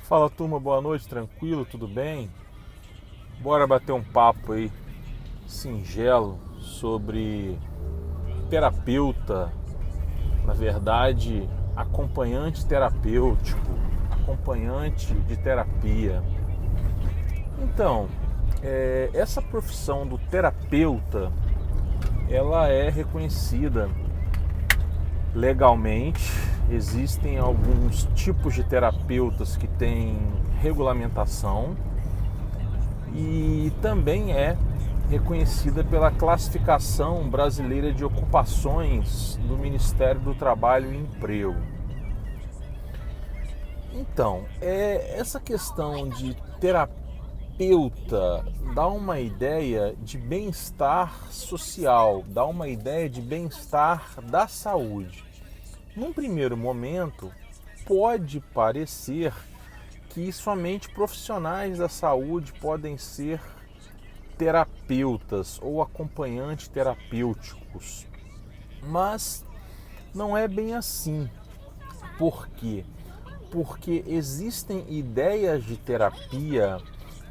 Fala turma, boa noite, tranquilo, tudo bem? Bora bater um papo aí singelo sobre terapeuta, na verdade, acompanhante terapêutico, acompanhante de terapia. Então, essa profissão do terapeuta, ela é reconhecida legalmente. Existem alguns tipos de terapeutas que têm regulamentação e também é reconhecida pela classificação brasileira de ocupações do Ministério do Trabalho e Emprego. Então, essa questão de terapeuta dá uma ideia de bem-estar social, dá uma ideia de bem-estar da saúde. Num primeiro momento, pode parecer que somente profissionais da saúde podem ser terapeutas ou acompanhantes terapêuticos, mas não é bem assim. Por quê? Porque existem ideias de terapia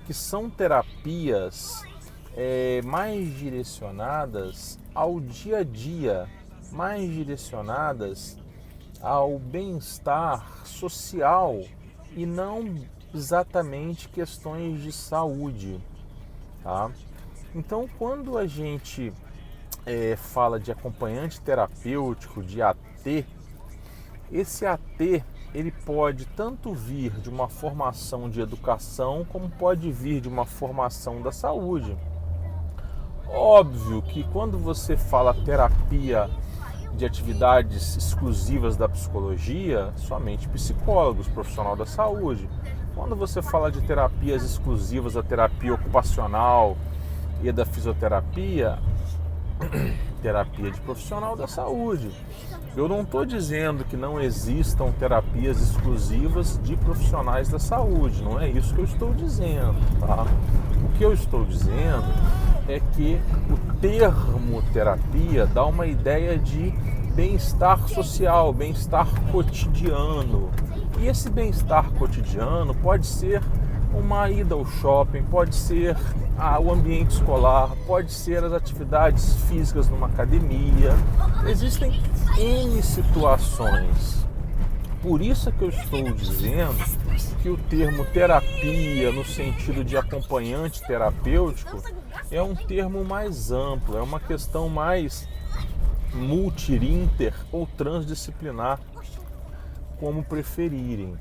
que são terapias mais direcionadas ao dia a dia, mais direcionadas ao bem-estar social e não exatamente questões de saúde, tá? Então, quando a gente fala de acompanhante terapêutico, de AT, esse AT ele pode tanto vir de uma formação de educação como pode vir de uma formação da saúde. Óbvio que quando você fala terapia de atividades exclusivas da psicologia, somente psicólogos, profissional da saúde. Quando você fala de terapias exclusivas da terapia ocupacional e da fisioterapia, terapia de profissional da saúde. Eu não estou dizendo que não existam terapias exclusivas de profissionais da saúde, não é isso que eu estou dizendo, tá? O que eu estou dizendo é que o termo terapia dá uma ideia de bem-estar social, bem-estar cotidiano. E esse bem-estar cotidiano pode ser uma ida ao shopping, pode ser o ambiente escolar, pode ser as atividades físicas numa academia. Existem N situações. Por isso é que eu estou dizendo que o termo terapia, no sentido de acompanhante terapêutico, é um termo mais amplo, é uma questão mais multi-inter ou transdisciplinar, como preferirem.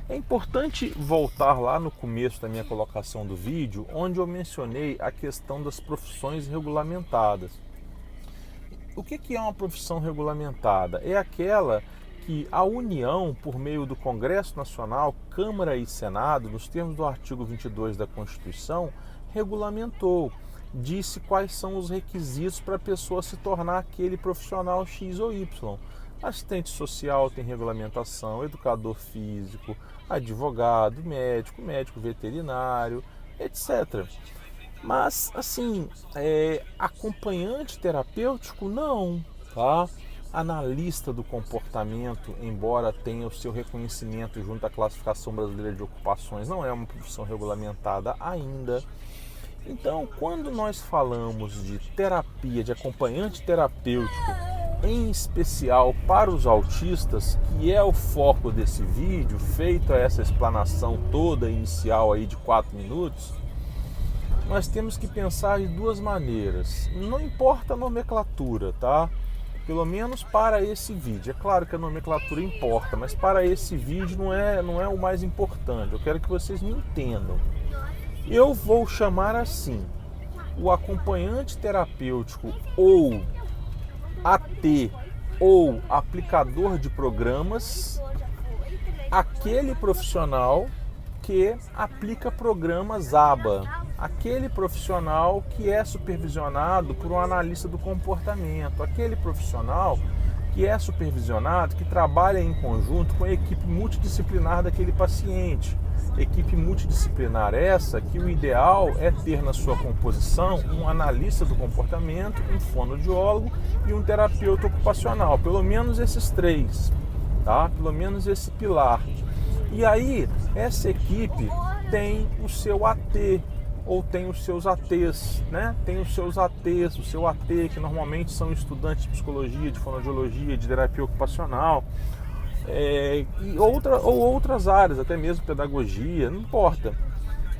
É importante voltar lá no começo da minha colocação do vídeo, onde eu mencionei a questão das profissões regulamentadas. O que é uma profissão regulamentada? É aquela que a União, por meio do Congresso Nacional, Câmara e Senado, nos termos do artigo 22 da Constituição, regulamentou, disse quais são os requisitos para a pessoa se tornar aquele profissional X ou Y. Assistente social tem regulamentação, educador físico, advogado, médico veterinário, etc. Mas, assim, acompanhante terapêutico, não, tá? Analista do comportamento, embora tenha o seu reconhecimento junto à classificação brasileira de ocupações, não é uma profissão regulamentada ainda. Então, quando nós falamos de terapia, de acompanhante terapêutico, em especial para os autistas, que é o foco desse vídeo, feito essa explanação toda inicial aí de 4 minutos, nós temos que pensar de duas maneiras. Não importa a nomenclatura, tá? Pelo menos para esse vídeo. É claro que a nomenclatura importa, mas para esse vídeo não é o mais importante. Eu quero que vocês me entendam. Eu vou chamar assim, o acompanhante terapêutico ou AT ou aplicador de programas, aquele profissional que aplica programas ABA, aquele profissional que é supervisionado por um analista do comportamento, aquele profissional que é supervisionado, que trabalha em conjunto com a equipe multidisciplinar daquele paciente. Equipe multidisciplinar essa que o ideal é ter na sua composição um analista do comportamento, um fonoaudiólogo e um terapeuta ocupacional, pelo menos esses três, tá? Pelo menos esse pilar. E aí, essa equipe tem o seu AT, ou tem os seus ATs, né? Tem os seus ATs, o seu AT, que normalmente são estudantes de psicologia, de fonoaudiologia, de terapia ocupacional, e outras áreas, até mesmo pedagogia, não importa,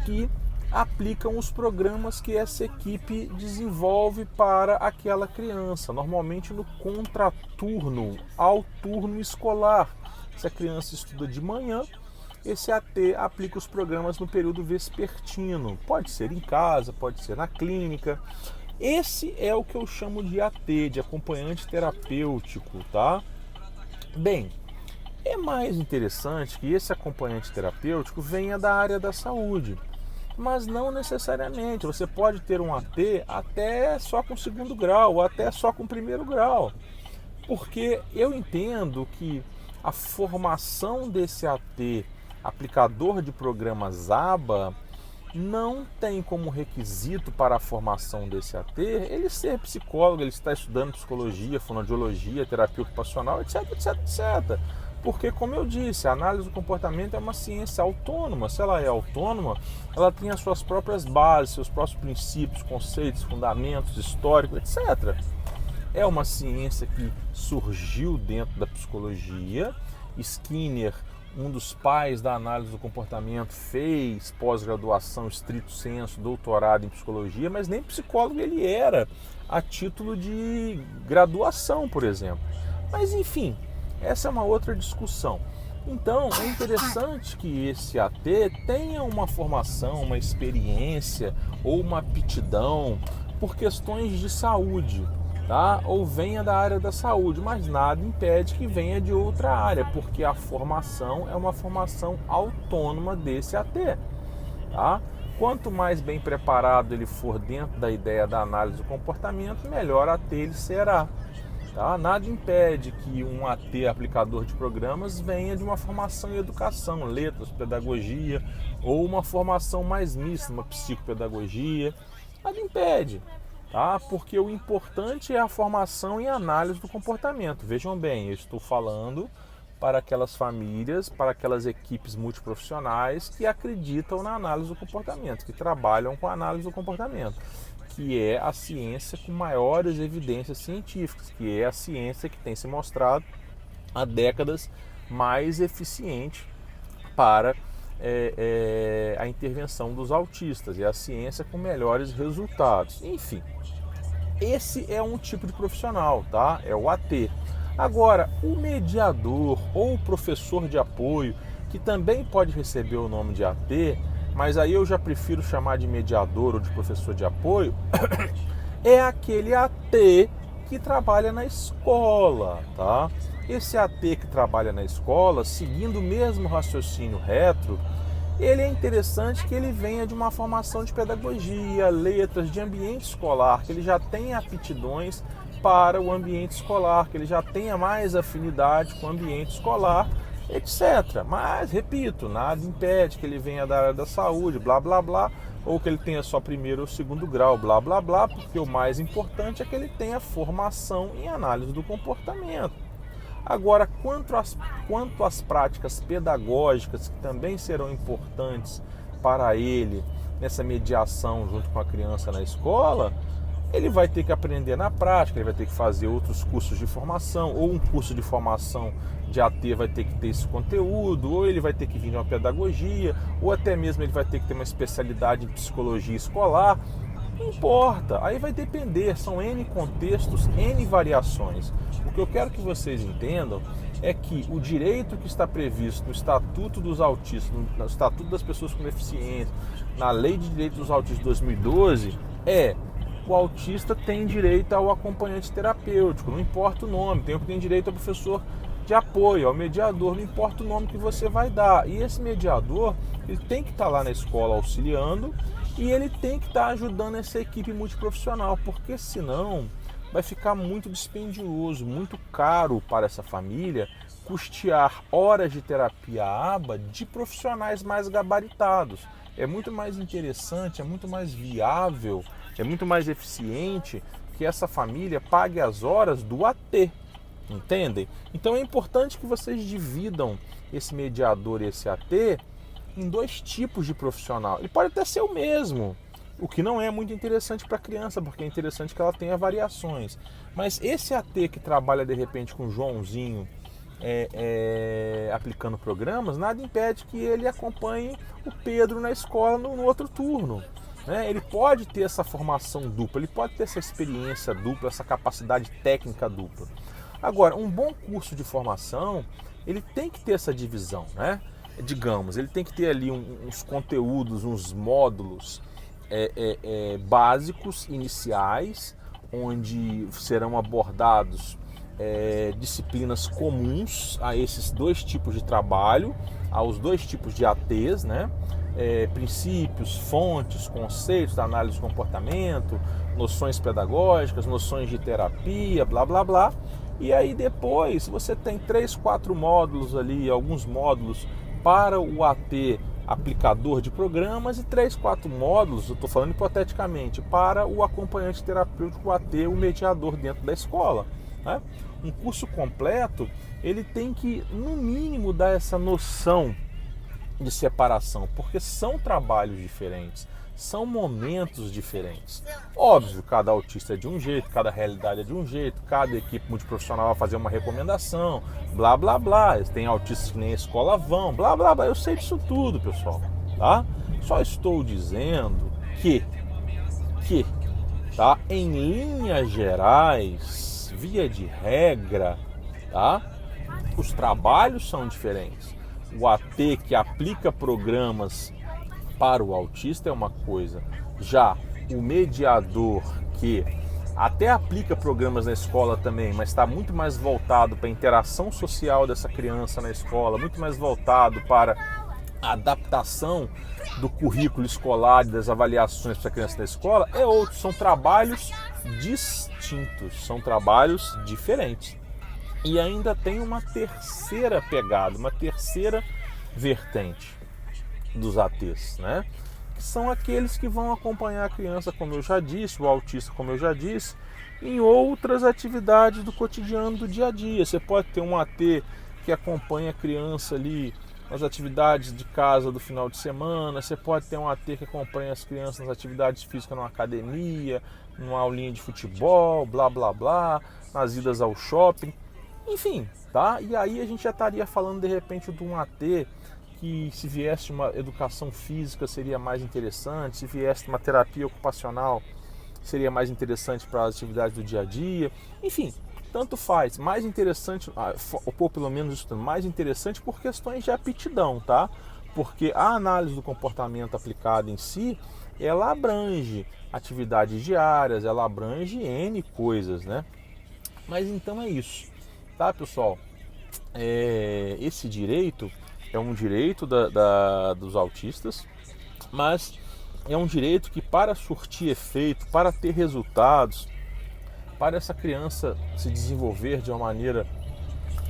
que aplicam os programas que essa equipe desenvolve para aquela criança, normalmente no contraturno ao turno escolar. Se a criança estuda de manhã, esse AT aplica os programas no período vespertino. Pode ser em casa, pode ser na clínica. Esse é o que eu chamo de AT, de acompanhante terapêutico, tá? Bem, é mais interessante que esse acompanhante terapêutico venha da área da saúde, mas não necessariamente. Você pode ter um AT até só com 2º grau, ou até só com 1º grau, porque eu entendo que a formação desse AT, aplicador de programas ABA, não tem como requisito para a formação desse AT ele ser psicólogo, ele estar estudando psicologia, fonoaudiologia, terapia ocupacional, etc, etc, etc. Porque, como eu disse, a análise do comportamento é uma ciência autônoma. Se ela é autônoma, ela tem as suas próprias bases, seus próprios princípios, conceitos, fundamentos históricos, etc. É uma ciência que surgiu dentro da psicologia. Skinner, um dos pais da análise do comportamento, fez pós-graduação stricto sensu, doutorado em psicologia, mas nem psicólogo ele era, a título de graduação, por exemplo. Mas enfim, essa é uma outra discussão. Então, é interessante que esse AT tenha uma formação, uma experiência ou uma aptidão por questões de saúde, tá? Ou venha da área da saúde, mas nada impede que venha de outra área, porque a formação é uma formação autônoma desse AT, tá? Quanto mais bem preparado ele for dentro da ideia da análise do comportamento, melhor AT ele será, tá? Nada impede que um AT aplicador de programas venha de uma formação em educação, letras, pedagogia, ou uma formação mais mista, uma psicopedagogia, nada impede. Tá? Porque o importante é a formação e análise do comportamento. Vejam bem, eu estou falando para aquelas famílias, para aquelas equipes multiprofissionais que acreditam na análise do comportamento, que trabalham com a análise do comportamento, que é a ciência com maiores evidências científicas, que é a ciência que tem se mostrado há décadas mais eficiente para a intervenção dos autistas, é a ciência com melhores resultados. Enfim, esse é um tipo de profissional, tá? É o AT. Agora, o mediador ou o professor de apoio, que também pode receber o nome de AT, mas aí eu já prefiro chamar de mediador ou de professor de apoio, é aquele AT que trabalha na escola, tá? Esse AT que trabalha na escola, seguindo o mesmo raciocínio retro, ele é interessante que ele venha de uma formação de pedagogia, letras, de ambiente escolar, que ele já tenha aptidões para o ambiente escolar, que ele já tenha mais afinidade com o ambiente escolar, etc. Mas, repito, nada impede que ele venha da área da saúde, blá, blá, blá, ou que ele tenha só 1º ou 2º grau, blá, blá, blá, porque o mais importante é que ele tenha formação em análise do comportamento. Agora, quanto às práticas pedagógicas, que também serão importantes para ele nessa mediação junto com a criança na escola, ele vai ter que aprender na prática, ele vai ter que fazer outros cursos de formação, ou um curso de formação de AT vai ter que ter esse conteúdo, ou ele vai ter que vir de uma pedagogia, ou até mesmo ele vai ter que ter uma especialidade em psicologia escolar. Não importa, aí vai depender, são N contextos, N variações. O que eu quero que vocês entendam é que o direito que está previsto no Estatuto dos Autistas, no Estatuto das Pessoas com Deficiência, na Lei de Direitos dos Autistas de 2012, o autista tem direito ao acompanhante terapêutico, não importa o nome, tem direito ao professor de apoio, ao mediador, não importa o nome que você vai dar. E esse mediador, ele tem que estar lá na escola auxiliando e ele tem que estar ajudando essa equipe multiprofissional, porque senão vai ficar muito dispendioso, muito caro para essa família custear horas de terapia ABA de profissionais mais gabaritados. É muito mais interessante, é muito mais viável, é muito mais eficiente que essa família pague as horas do AT, entendem? Então é importante que vocês dividam esse mediador e esse AT em dois tipos de profissional. Ele pode até ser o mesmo, o que não é muito interessante para a criança, porque é interessante que ela tenha variações. Mas esse AT que trabalha de repente com o Joãozinho aplicando programas, nada impede que ele acompanhe o Pedro na escola no outro turno. Né? Ele pode ter essa formação dupla, ele pode ter essa experiência dupla, essa capacidade técnica dupla. Agora, um bom curso de formação, ele tem que ter essa divisão, né? Digamos, ele tem que ter ali uns conteúdos, uns módulos básicos, iniciais, onde serão abordados disciplinas comuns a esses dois tipos de trabalho, aos dois tipos de ATs, né? Princípios, fontes, conceitos da análise do comportamento, noções pedagógicas, noções de terapia, blá blá blá. E aí depois você tem 3, 4 módulos ali, alguns módulos para o AT aplicador de programas e 3, 4 módulos, eu estou falando hipoteticamente, para o acompanhante terapêutico, o AT, o mediador dentro da escola. Né? Um curso completo, ele tem que, no mínimo, dar essa noção de separação, porque são trabalhos diferentes, são momentos diferentes. Óbvio, cada autista é de um jeito, cada realidade é de um jeito, cada equipe multiprofissional vai fazer uma recomendação, blá blá blá. Tem autistas que nem a escola vão, blá blá blá. Eu sei disso tudo, pessoal, tá? Só estou dizendo que tá, em linhas gerais, via de regra, tá, os trabalhos são diferentes. O AT que aplica programas para o autista é uma coisa, já o mediador que até aplica programas na escola também, mas está muito mais voltado para a interação social dessa criança na escola, muito mais voltado para a adaptação do currículo escolar e das avaliações para a criança da escola, é outro, são trabalhos distintos, são trabalhos diferentes. E ainda tem uma terceira pegada, uma terceira vertente dos ATs, né? Que são aqueles que vão acompanhar a criança, como eu já disse, o autista, como eu já disse, em outras atividades do cotidiano, do dia a dia. Você pode ter um AT que acompanha a criança ali nas atividades de casa do final de semana, você pode ter um AT que acompanha as crianças nas atividades físicas numa academia, numa aulinha de futebol, blá blá blá, nas idas ao shopping, enfim, tá? E aí a gente já estaria falando de repente de um AT que, se viesse uma educação física, seria mais interessante, se viesse uma terapia ocupacional, seria mais interessante para as atividades do dia a dia, enfim, tanto faz. Mais interessante, ou pelo menos isso, mais interessante por questões de aptidão, tá? Porque a análise do comportamento aplicada em si, ela abrange atividades diárias, ela abrange N coisas, né? Mas então é isso, tá, pessoal? Esse direito é um direito dos autistas, mas é um direito que, para surtir efeito, para ter resultados, para essa criança se desenvolver de uma maneira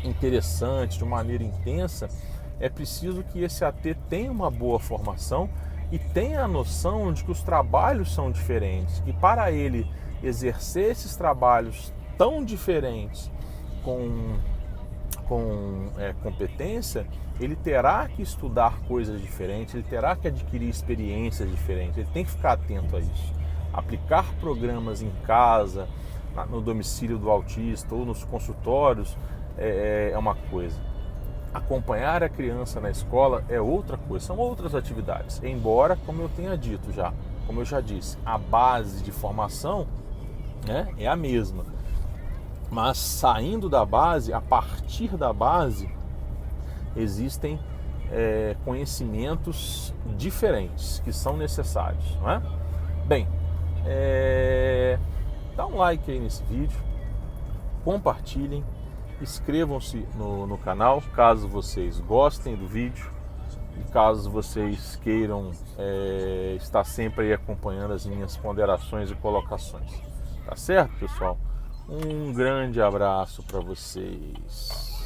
interessante, de uma maneira intensa, é preciso que esse AT tenha uma boa formação e tenha a noção de que os trabalhos são diferentes, que para ele exercer esses trabalhos tão diferentes com competência, ele terá que estudar coisas diferentes, ele terá que adquirir experiências diferentes, ele tem que ficar atento a isso. Aplicar programas em casa, no domicílio do autista ou nos consultórios é uma coisa. Acompanhar a criança na escola é outra coisa, são outras atividades. Embora, como eu tenha dito já, como eu já disse, a base de formação, né, é a mesma. Mas saindo da base, a partir da base, existem conhecimentos diferentes que são necessários, não é? Bem, dá um like aí nesse vídeo, compartilhem, inscrevam-se no canal caso vocês gostem do vídeo e caso vocês queiram estar sempre aí acompanhando as minhas ponderações e colocações. Tá certo, pessoal? Um grande abraço para vocês.